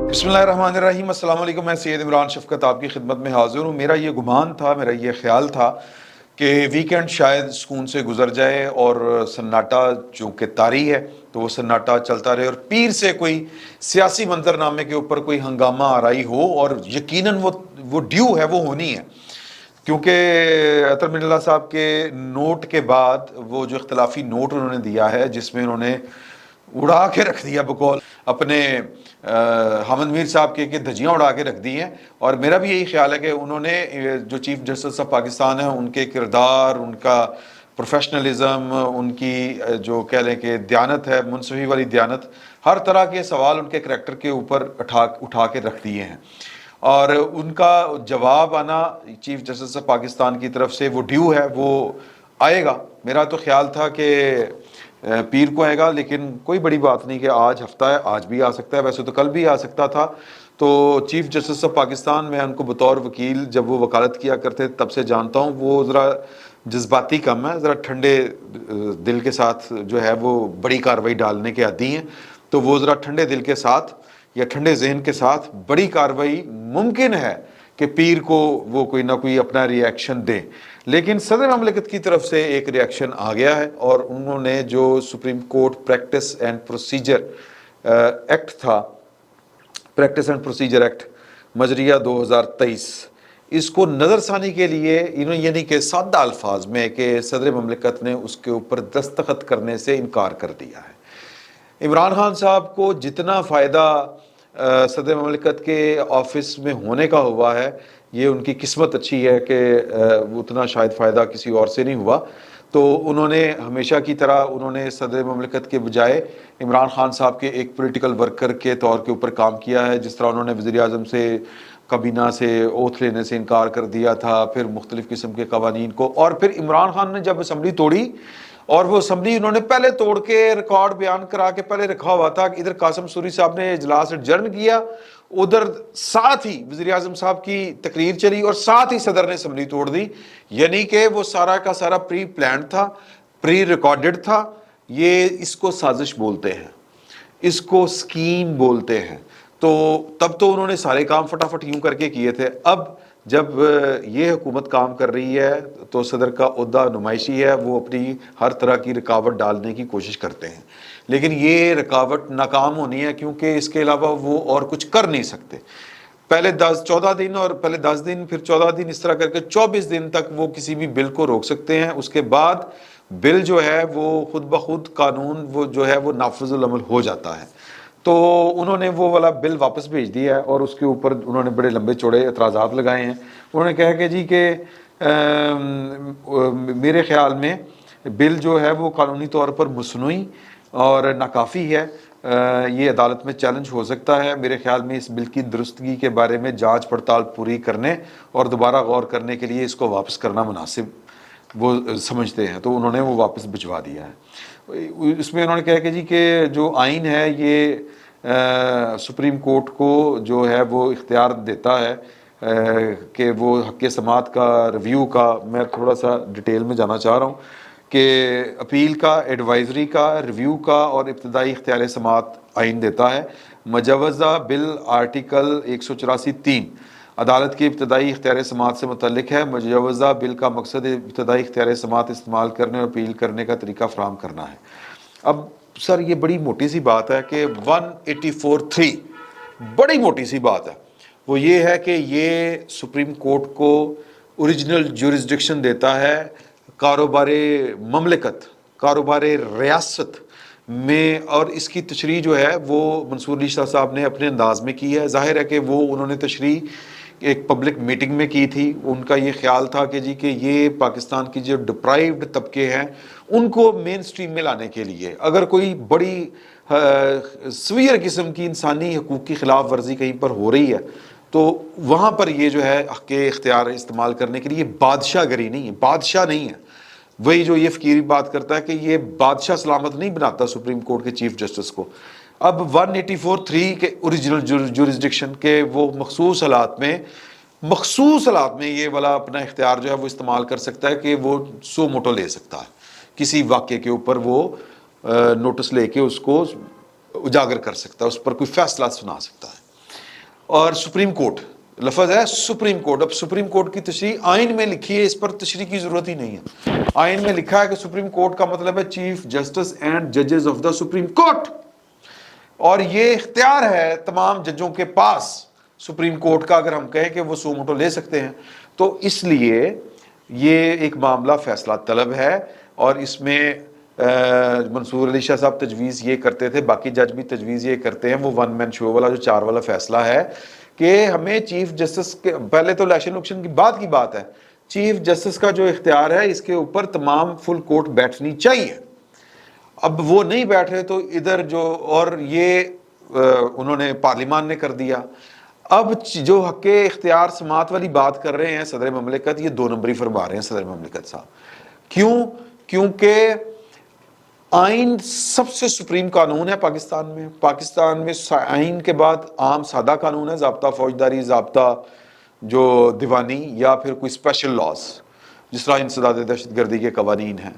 بسم اللہ الرحمن الرحیم۔ السلام علیکم، میں سید عمران شفقت آپ کی خدمت میں حاضر ہوں۔ میرا یہ گمان تھا، میرا یہ خیال تھا کہ ویکینڈ شاید سکون سے گزر جائے اور سناٹا چونکہ طاری ہے تو وہ سناٹا چلتا رہے اور پیر سے کوئی سیاسی منظرنامے کے اوپر کوئی ہنگامہ آرائی ہو، اور یقیناً وہ ڈیو ہے، وہ ہونی ہے، کیونکہ عطر من اللہ صاحب کے نوٹ کے بعد وہ جو اختلافی نوٹ انہوں نے دیا ہے جس میں انہوں نے اڑا کے رکھ دیا بقول اپنے حامد میر صاحب کے کہ دھجیاں اڑا کے رکھ دی ہیں، اور میرا بھی یہی خیال ہے کہ انہوں نے جو چیف جسٹس آف پاکستان ہیں ان کے کردار، ان کا پروفیشنلزم، ان کی جو کہہ لیں کہ دیانت ہے، منصفی والی دیانت، ہر طرح کے سوال ان کے کریکٹر کے اوپر اٹھا کے رکھ دیے ہیں، اور ان کا جواب آنا چیف جسٹس آف پاکستان کی طرف سے وہ ڈیو ہے، وہ آئے گا۔ میرا تو خیال تھا کہ پیر کو آئے گا، لیکن کوئی بڑی بات نہیں کہ آج ہفتہ ہے، آج بھی آ سکتا ہے، ویسے تو کل بھی آ سکتا تھا۔ تو چیف جسٹس آف پاکستان، میں ان کو بطور وکیل جب وہ وکالت کیا کرتے تب سے جانتا ہوں، وہ ذرا جذباتی کم ہے، ذرا ٹھنڈے دل کے ساتھ جو ہے وہ بڑی کارروائی ڈالنے کے عادی ہیں، تو وہ ذرا ٹھنڈے دل کے ساتھ یا ٹھنڈے ذہن کے ساتھ بڑی کارروائی ممکن ہے کہ پیر کو وہ کوئی نہ کوئی اپنا ری ایکشن دیں، لیکن صدر مملکت کی طرف سے ایک ری ایکشن آ گیا ہے، اور انہوں نے جو supreme court practice and procedure act تھا، پریکٹس اینڈ پروسیجر ایکٹ مجریہ 2023، اس کو نظر ثانی کے لیے انہوں یعنی کہ سادہ الفاظ میں کہ صدر مملکت نے اس کے اوپر دستخط کرنے سے انکار کر دیا ہے۔ عمران خان صاحب کو جتنا فائدہ صدر مملکت کے آفس میں ہونے کا ہوا ہے، یہ ان کی قسمت اچھی ہے کہ اتنا شاید فائدہ کسی اور سے نہیں ہوا، تو انہوں نے ہمیشہ کی طرح انہوں نے صدر مملکت کے بجائے عمران خان صاحب کے ایک پولیٹیکل ورکر کے طور کے اوپر کام کیا ہے، جس طرح انہوں نے وزیر اعظم سے کابینہ سے اوتھ لینے سے انکار کر دیا تھا، پھر مختلف قسم کے قوانین کو، اور پھر عمران خان نے جب اسمبلی توڑی، اور وہ اسمبلی انہوں نے پہلے توڑ کے ریکارڈ بیان کرا کے پہلے رکھا ہوا تھا کہ ادھر قاسم سوری صاحب نے اجلاس ایڈجرن کیا، ادھر ساتھ ہی وزیر اعظم صاحب کی تقریر چلی اور ساتھ ہی صدر نے اسمبلی توڑ دی، یعنی کہ وہ سارا کا سارا پری پلانڈ تھا، پری ریکارڈڈ تھا۔ یہ اس کو سازش بولتے ہیں، اس کو سکیم بولتے ہیں۔ تو تب تو انہوں نے سارے کام فٹافٹ یوں کر کے کیے تھے، اب جب یہ حکومت کام کر رہی ہے تو صدر کا عہدہ نمائشی ہے، وہ اپنی ہر طرح کی رکاوٹ ڈالنے کی کوشش کرتے ہیں، لیکن یہ رکاوٹ ناکام ہونی ہے، کیونکہ اس کے علاوہ وہ اور کچھ کر نہیں سکتے۔ پہلے 14 دن اور پہلے 10 دن پھر 14 دن، اس طرح کر کے 24 دن تک وہ کسی بھی بل کو روک سکتے ہیں، اس کے بعد بل جو ہے وہ خود بخود قانون وہ جو ہے وہ نافذ العمل ہو جاتا ہے۔ تو انہوں نے وہ والا بل واپس بھیج دیا ہے، اور اس کے اوپر انہوں نے بڑے لمبے چوڑے اعتراضات لگائے ہیں۔ انہوں نے کہا کہ جی کہ میرے خیال میں بل جو ہے وہ قانونی طور پر مصنوعی اور ناکافی ہے، یہ عدالت میں چیلنج ہو سکتا ہے، میرے خیال میں اس بل کی درستگی کے بارے میں جانچ پڑتال پوری کرنے اور دوبارہ غور کرنے کے لیے اس کو واپس کرنا مناسب وہ سمجھتے ہیں، تو انہوں نے وہ واپس بھجوا دیا ہے۔ اس میں انہوں نے کہا کہ جی کہ جو آئین ہے یہ سپریم کورٹ کو جو ہے وہ اختیار دیتا ہے کہ وہ حق سماعت کا، ریویو کا، میں تھوڑا سا ڈیٹیل میں جانا چاہ رہا ہوں کہ اپیل کا، ایڈوائزری کا، ریویو کا اور ابتدائی اختیار سماعت آئین دیتا ہے۔ مجوزہ بل آرٹیکل 184(3) عدالت کی ابتدائی اختیار سماعت سے متعلق ہے۔ مجوزہ بل کا مقصد ابتدائی اختیار سماعت استعمال کرنے اور اپیل کرنے کا طریقہ فراہم کرنا ہے۔ اب سر یہ بڑی موٹی سی بات ہے کہ 184(3) بڑی موٹی سی بات ہے، وہ یہ ہے کہ یہ سپریم کورٹ کو اوریجنل جورسڈکشن دیتا ہے کاروبار مملکت، کاروبار ریاست میں، اور اس کی تشریح جو ہے وہ منصور علی شاہ صاحب نے اپنے انداز میں کی ہے۔ ظاہر ہے کہ وہ انہوں نے تشریح ایک پبلک میٹنگ میں کی تھی، ان کا یہ خیال تھا کہ جی کہ یہ پاکستان کی جو ڈپرائیوڈ طبقے ہیں ان کو مین سٹریم میں لانے کے لیے اگر کوئی بڑی سویر قسم کی انسانی حقوق کی خلاف ورزی کہیں پر ہو رہی ہے تو وہاں پر یہ جو ہے حق اختیار استعمال کرنے کے لیے بادشاہ گری نہیں ہے، بادشاہ نہیں ہے، وہی جو یہ فقیری بات کرتا ہے کہ یہ بادشاہ سلامت نہیں بناتا سپریم کورٹ کے چیف جسٹس کو۔ اب 184(3) کے اوریجنل جورسڈکشن کے وہ مخصوص حالات میں یہ والا اپنا اختیار جو ہے وہ استعمال کر سکتا ہے کہ وہ سو موٹو لے سکتا ہے، کسی واقعے کے اوپر وہ نوٹس لے کے اس کو اجاگر کر سکتا ہے، اس پر کوئی فیصلہ سنا سکتا ہے۔ اور سپریم کورٹ لفظ ہے سپریم کورٹ. اب سپریم کورٹ کی تشریح آئین میں لکھی ہے, اس پر تشریح کی ضرورت ہی نہیں ہے. آئین میں لکھا ہے کہ سپریم کورٹ کا مطلب ہے چیف جسٹس اینڈ ججز آف دا سپریم کورٹ, اور یہ اختیار ہے تمام ججوں کے پاس سپریم کورٹ کا, اگر ہم کہیں کہ وہ سو موٹو لے سکتے ہیں. تو اس لیے یہ ایک معاملہ فیصلہ طلب ہے, اور اس میں منصور علی شاہ صاحب تجویز یہ کرتے تھے, باقی جج بھی تجویز یہ کرتے ہیں, وہ ون مین شو والا جو 4 والا فیصلہ ہے کہ ہمیں چیف جسٹس کے, پہلے تو الیکشن کی بات ہے, چیف جسٹس کا جو اختیار ہے اس کے اوپر تمام فل کورٹ بیٹھنی چاہیے. اب وہ نہیں بیٹھ رہے تو ادھر جو, اور یہ انہوں نے پارلیمان نے کر دیا. اب جو حق اختیار سماعت والی بات کر رہے ہیں صدر مملکت, یہ 2 نمبری فرما رہے ہیں صدر مملکت صاحب. کیوں؟ کیونکہ آئین سب سے سپریم قانون ہے پاکستان میں. پاکستان میں آئین کے بعد عام سادہ قانون ہے, ضابطہ فوجداری, ضابطہ جو دیوانی, یا پھر کوئی اسپیشل لاز جس طرح انسداد دہشت گردی کے قوانین ہیں,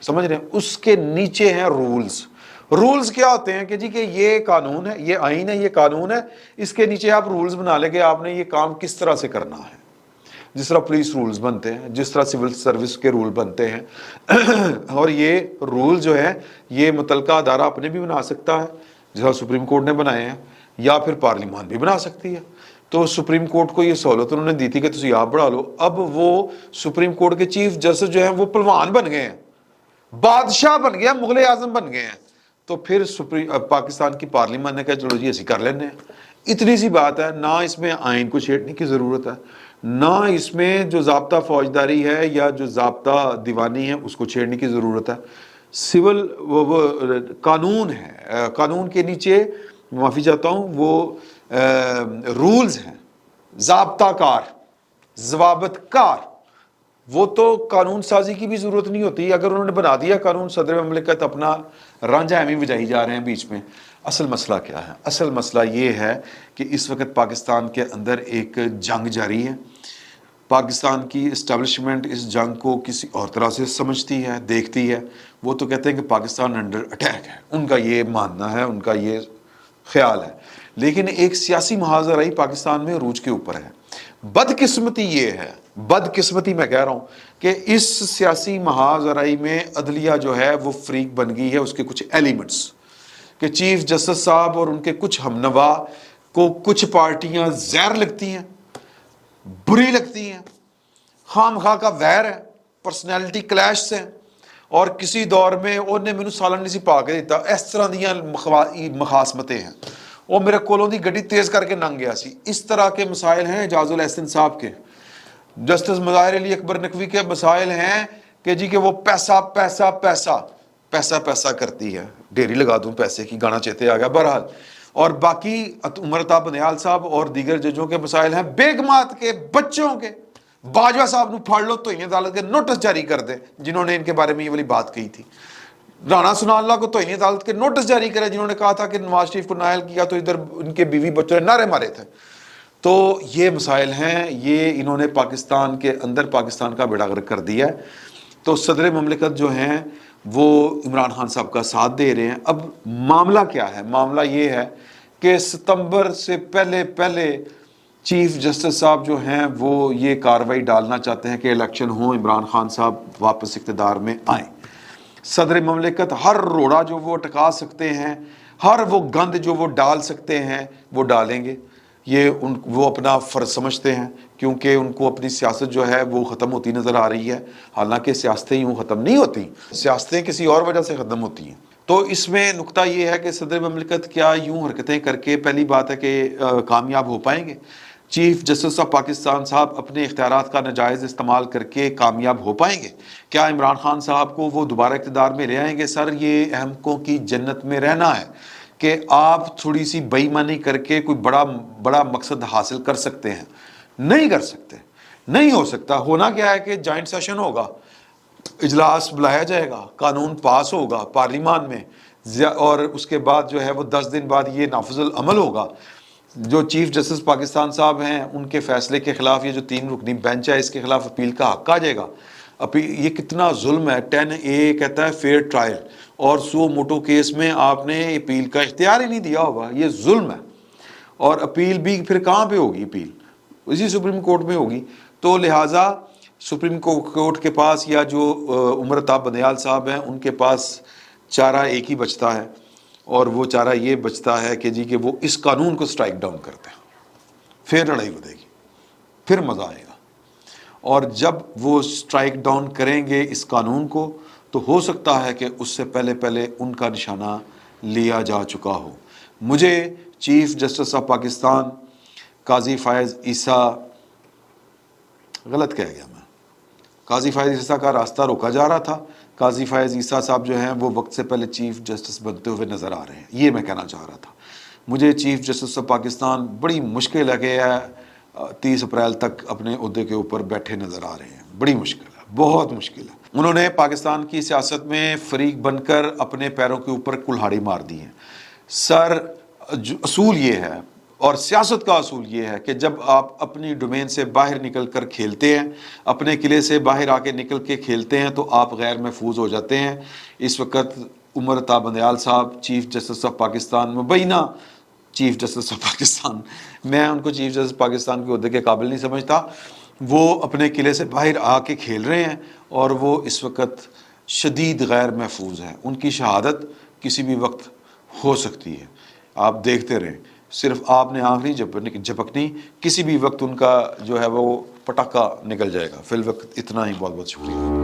سمجھ رہے ہیں. اس کے نیچے ہیں رولز. رولز کیا ہوتے ہیں کہ جی کہ یہ قانون ہے, یہ آئین ہے, یہ قانون ہے, اس کے نیچے آپ رولز بنا لیں کہ آپ نے یہ کام کس طرح سے کرنا ہے. جس طرح پولیس رولز بنتے ہیں, جس طرح سول سروس کے رول بنتے ہیں, اور یہ رول جو ہے یہ متعلقہ ادارہ اپنے بھی بنا سکتا ہے جس طرح سپریم کورٹ نے بنائے ہیں, یا پھر پارلیمان بھی بنا سکتی ہے. تو سپریم کورٹ کو یہ سہولت انہوں نے دی تھی کہ تسی آپ بڑھا لو. اب وہ سپریم کورٹ کے چیف جسٹس جو ہیں وہ پلوان بن گئے ہیں, بادشاہ بن گئے ہیں, مغل اعظم بن گئے ہیں. تو پھر پاکستان کی پارلیمان نے کہا چلو جی ایسی کر لینے ہیں. اتنی سی بات ہے, نہ اس میں آئین کو چھیڑنے کی ضرورت ہے, نہ اس میں جو ضابطہ فوجداری ہے یا جو ضابطہ دیوانی ہے اس کو چھیڑنے کی ضرورت ہے. سول قانون ہے, قانون کے نیچے معافی چاہتا ہوں وہ رولز ہیں, ضابطہ کار, ضوابط کار. وہ تو قانون سازی کی بھی ضرورت نہیں ہوتی. اگر انہوں نے بنا دیا قانون, صدر مملکت اپنا رانجھا ہمیں بجائی جا رہے ہیں بیچ میں. اصل مسئلہ کیا ہے؟ اصل مسئلہ یہ ہے کہ اس وقت پاکستان کے اندر ایک جنگ جاری ہے. پاکستان کی اسٹیبلشمنٹ اس جنگ کو کسی اور طرح سے سمجھتی ہے, دیکھتی ہے. وہ تو کہتے ہیں کہ پاکستان انڈر اٹیک ہے, ان کا یہ ماننا ہے, ان کا یہ خیال ہے. لیکن ایک سیاسی محاذرائی پاکستان میں عروج کے اوپر ہے. بدقسمتی یہ ہے, بدقسمتی میں کہہ رہا ہوں کہ اس سیاسی محاذرائی میں عدلیہ جو ہے وہ فریق بن گئی ہے. اس کے کچھ ایلیمنٹس کہ چیف جسٹس صاحب اور ان کے کچھ ہمنوا کو کچھ پارٹیاں زہر لگتی ہیں, بری لگتی ہیں, خام خواہ کا ویر ہے, پرسنالٹی کلیش سے, اور کسی دور میں انہیں مینوں سالن نہیں سی پا کے دیتا, اس طرح دیاں مخاسمتیں ہیں. وہ میرے کولوں دی گڈی تیز کر کے ننگ گیا سی. اس طرح کے مسائل ہیں اعجاز الاحسن صاحب کے, جسٹس مظاہر علی اکبر نقوی کے مسائل ہیں کہ جی کہ وہ پیسہ پیسہ پیسہ پیسہ پیسہ کرتی ہے. ڈیری لگا دوں پیسے کی, گانا چیتے آ گیا. بہرحال, اور باقی عمر الطاف بندیال صاحب اور دیگر ججوں کے مسائل ہیں, بیگمات کے, بچوں کے. باجوہ صاحب نو پھاڑ لو توہین عدالت کے نوٹس جاری کر دیں جنہوں نے ان کے بارے میں یہ والی بات کہی تھی. رانا ثناء اللہ کو توہین عدالت کے نوٹس جاری کرے جنہوں نے کہا تھا کہ نواز شریف کو نائل کیا تو ادھر ان کے بیوی بچوں نے نعرے مارے تھے. تو یہ مسائل ہیں, یہ انہوں نے پاکستان کے اندر پاکستان کا بیڑا غرق کر دیا ہے. تو صدر مملکت جو ہیں وہ عمران خان صاحب کا ساتھ دے رہے ہیں. اب معاملہ کیا ہے؟ معاملہ یہ ہے کہ ستمبر سے پہلے چیف جسٹس صاحب جو ہیں وہ یہ کاروائی ڈالنا چاہتے ہیں کہ الیکشن ہوں, عمران خان صاحب واپس اقتدار میں آئیں. صدر مملکت ہر روڑا جو وہ ٹکا سکتے ہیں, ہر وہ گند جو وہ ڈال سکتے ہیں وہ ڈالیں گے. یہ وہ اپنا فرض سمجھتے ہیں, کیونکہ ان کو اپنی سیاست جو ہے وہ ختم ہوتی نظر آ رہی ہے. حالانکہ سیاستیں یوں ختم نہیں ہوتی, سیاستیں کسی اور وجہ سے ختم ہوتی ہیں. تو اس میں نقطہ یہ ہے کہ صدر مملکت کیا یوں حرکتیں کر کے پہلی بات ہے کہ کامیاب ہو پائیں گے؟ چیف جسٹس آف پاکستان صاحب اپنے اختیارات کا ناجائز استعمال کر کے کامیاب ہو پائیں گے؟ کیا عمران خان صاحب کو وہ دوبارہ اقتدار میں لے آئیں گے؟ سر, یہ احمقوں کی جنت میں رہنا ہے کہ آپ تھوڑی سی بے ایمانی کر کے کوئی بڑا مقصد حاصل کر سکتے ہیں. نہیں کر سکتے, نہیں ہو سکتا. ہونا کیا ہے کہ جوائنٹ سیشن ہوگا, اجلاس بلایا جائے گا, قانون پاس ہوگا پارلیمان میں, اور اس کے بعد جو ہے وہ 10 دن بعد یہ نافذ العمل ہوگا. جو چیف جسٹس پاکستان صاحب ہیں ان کے فیصلے کے خلاف یہ جو 3 رکنی بینچ ہے اس کے خلاف اپیل کا حق آ جائے گا. یہ کتنا ظلم ہے. 10A کہتا ہے فیئر ٹرائل, اور سو موٹو کیس میں آپ نے اپیل کا اختیار ہی نہیں دیا ہوگا. یہ ظلم ہے. اور اپیل بھی پھر کہاں پہ ہوگی؟ اپیل اسی سپریم کورٹ میں ہوگی. تو لہٰذا سپریم کورٹ کے پاس یا جو عمر عطا بندیال صاحب ہیں ان کے پاس چارہ ایک ہی بچتا ہے، اور وہ چارہ یہ بچتا ہے کہ جی کہ وہ اس قانون کو سٹرائک ڈاؤن کرتے ہیں. پھر لڑائی بدے گی، پھر مزہ آئے گا. اور جب وہ سٹرائک ڈاؤن کریں گے اس قانون کو تو ہو سکتا ہے کہ اس سے پہلے ان کا نشانہ لیا جا چکا ہو. مجھے چیف جسٹس آف پاکستان قاضی فائز عیسیٰ، غلط کہہ گیا میں، قاضی فائز عیسیٰ کا راستہ روکا جا رہا تھا. قاضی فائز عیسیٰ صاحب جو ہیں وہ وقت سے پہلے چیف جسٹس بنتے ہوئے نظر آ رہے ہیں، یہ میں کہنا چاہ رہا تھا. مجھے چیف جسٹس آف پاکستان بڑی مشکل ہے کہ 30 اپریل تک اپنے عہدے کے اوپر بیٹھے نظر آ رہے ہیں. بڑی مشکل ہے، بہت مشکل ہے. انہوں نے پاکستان کی سیاست میں فریق بن کر اپنے پیروں کے اوپر کلہاڑی مار دی ہے. سر، اصول یہ ہے اور سیاست کا اصول یہ ہے کہ جب آپ اپنی ڈومین سے باہر نکل کر کھیلتے ہیں، اپنے قلعے سے باہر آ کے نکل کے کھیلتے ہیں تو آپ غیر محفوظ ہو جاتے ہیں. اس وقت عمر عطا بندیال صاحب چیف جسٹس آف پاکستان، مبینہ چیف جسٹس آف پاکستان، میں ان کو چیف جسٹس پاکستان کے عہدے کے قابل نہیں سمجھتا. وہ اپنے قلعے سے باہر آ کے کھیل رہے ہیں اور وہ اس وقت شدید غیر محفوظ ہیں. ان کی شہادت کسی بھی وقت ہو سکتی ہے. آپ دیکھتے رہیں، صرف آپ نے آنکھ نہیں جھپکنی، کسی بھی وقت ان کا جو ہے وہ پٹاخہ نکل جائے گا. فی الوقت اتنا ہی. بہت بہت شکریہ.